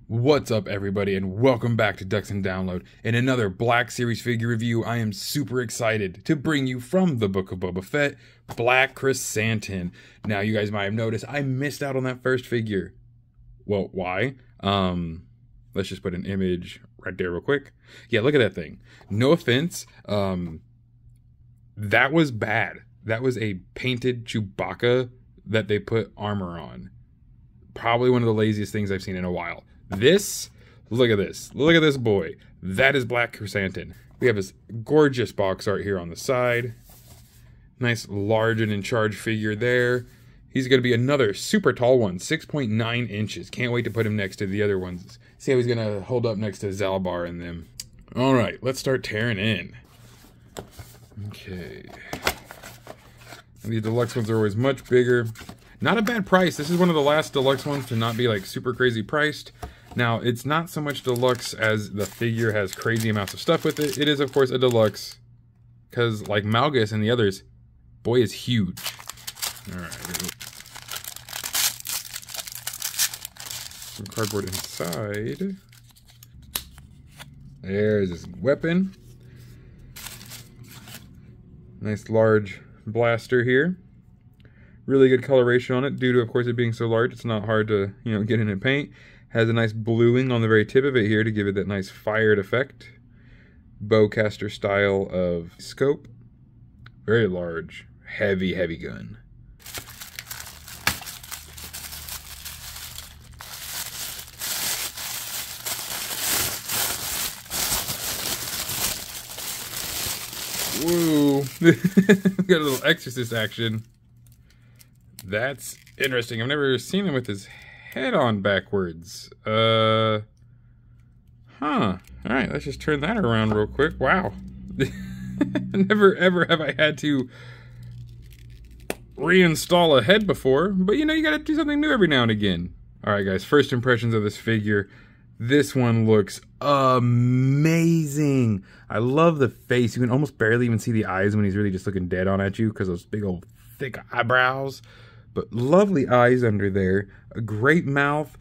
What's up, everybody, and welcome back to Ducks and Download. In another Black Series figure review, I am super excited to bring you from the Book of Boba Fett, Black Krrsantan. Now, you guys might have noticed I missed out on that first figure. Well, why? Let's just put an image right there real quick. Yeah, look at that thing. No offense, that was bad. That was a painted Chewbacca that they put armor on. Probably one of the laziest things I've seen in a while. This, look at this. Look at this boy. That is Black Krrsantan. We have this gorgeous box art here on the side. Nice large and in charge figure there. He's going to be another super tall one, 6.9 inches. Can't wait to put him next to the other ones. See how he's going to hold up next to Zalbar and them. All right, let's start tearing in. Okay. The deluxe ones are always much bigger. Not a bad price. This is one of the last deluxe ones to not be like super crazy priced. Now, it's not so much deluxe as the figure has crazy amounts of stuff with it. It is, of course, a deluxe. Because, like Malgus and the others, boy is huge. Alright. Some cardboard inside. There's his weapon. Nice large blaster here. Really good coloration on it. Due to, of course, it being so large, it's not hard to, get in and paint. Has a nice bluing on the very tip of it here to give it that nice fired effect. Bowcaster style of scope. Very large. Heavy, heavy gun. Woo! Got a little exorcist action. That's interesting. I've never seen him with his head on backwards. Alright, let's just turn that around real quick. Wow. Never ever have I had to reinstall a head before, but you gotta do something new every now and again. Alright guys, first impressions of this figure. This one looks amazing. I love the face. You can almost barely even see the eyes when he's really just looking dead on at you because those big old thick eyebrows. But lovely eyes under there, a great mouth,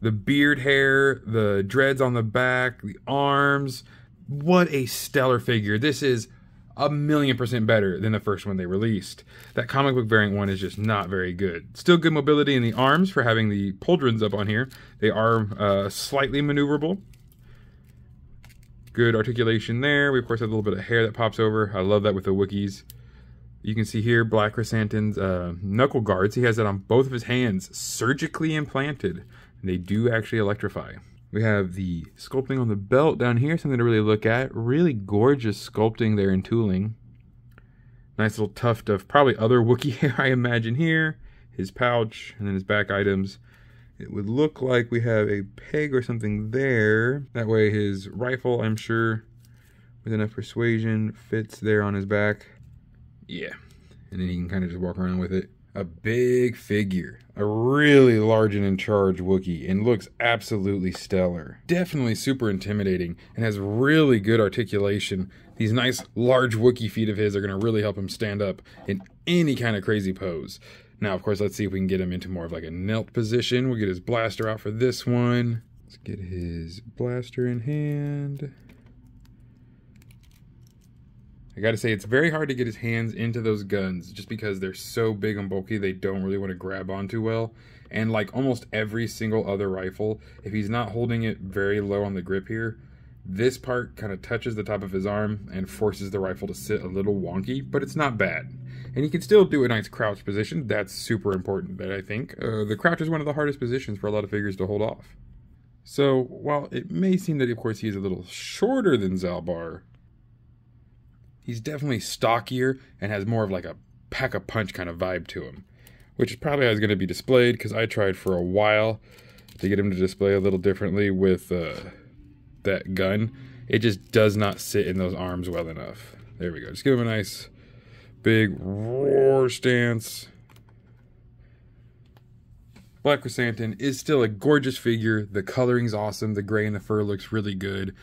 the beard hair, the dreads on the back, the arms. What a stellar figure. This is 1,000,000% better than the first one they released. That comic book variant one is just not very good. Still good mobility in the arms for having the pauldrons up on here. They are slightly maneuverable. Good articulation there. We, of course, have a little bit of hair that pops over. I love that with the Wookiees. You can see here Black Krrsantan's knuckle guards. He has that on both of his hands, surgically implanted. And they do actually electrify. We have the sculpting on the belt down here, something to really look at. Really gorgeous sculpting there and tooling. Nice little tuft of probably other Wookiee hair, I imagine here. His pouch, and then his back items. It would look like we have a peg or something there. That way his rifle, I'm sure, with enough persuasion, fits there on his back. Yeah, and then he can kind of just walk around with it. A big figure, a really large and in charge Wookiee, and looks absolutely stellar. Definitely super intimidating and has really good articulation. These nice large Wookiee feet of his are going to really help him stand up in any kind of crazy pose. Now, of course, let's see if we can get him into more of like a knelt position. We'll get his blaster out for this one. Let's get his blaster in hand. I gotta say, it's very hard to get his hands into those guns just because they're so big and bulky, they don't really want to grab onto well. And like almost every single other rifle, if he's not holding it very low on the grip here, this part kind of touches the top of his arm and forces the rifle to sit a little wonky, but it's not bad. And he can still do a nice crouch position. That's super important, I think. The crouch is one of the hardest positions for a lot of figures to hold off. So, while it may seem that, of course, he is a little shorter than Zalbar, he's definitely stockier and has more of like a pack-a-punch kind of vibe to him. Which is probably how he's going to be displayed, because I tried for a while to get him to display a little differently with that gun. It just does not sit in those arms well enough. There we go. Just give him a nice big roar stance. Black Krrsantan is still a gorgeous figure. The coloring's awesome. The gray and the fur looks really good.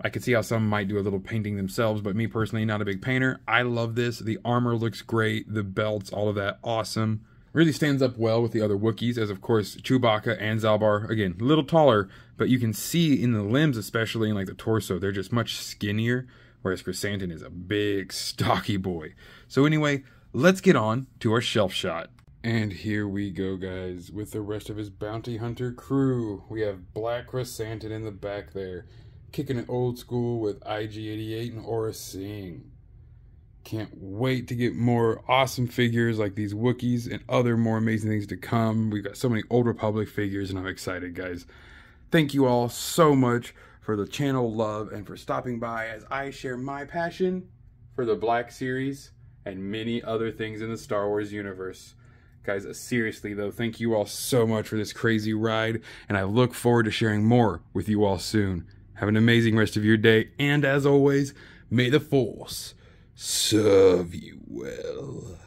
I could see how some might do a little painting themselves, but me personally, not a big painter. I love this. The armor looks great. The belts, all of that, awesome. Really stands up well with the other Wookiees, as of course Chewbacca and Zalbar, again, a little taller, but you can see in the limbs, especially in like the torso, they're just much skinnier, whereas Krrsantan is a big, stocky boy. So anyway, let's get on to our shelf shot. And here we go, guys, with the rest of his bounty hunter crew. We have Black Krrsantan in the back there, kicking it old school with IG-88 and Aura Singh. Can't wait to get more awesome figures like these Wookiees and other more amazing things to come. We've got so many Old Republic figures, and I'm excited, guys. Thank you all so much for the channel love and for stopping by as I share my passion for the Black series and many other things in the Star Wars universe. Guys, seriously though, thank you all so much for this crazy ride, and I look forward to sharing more with you all soon. Have an amazing rest of your day, and as always, may the Force serve you well.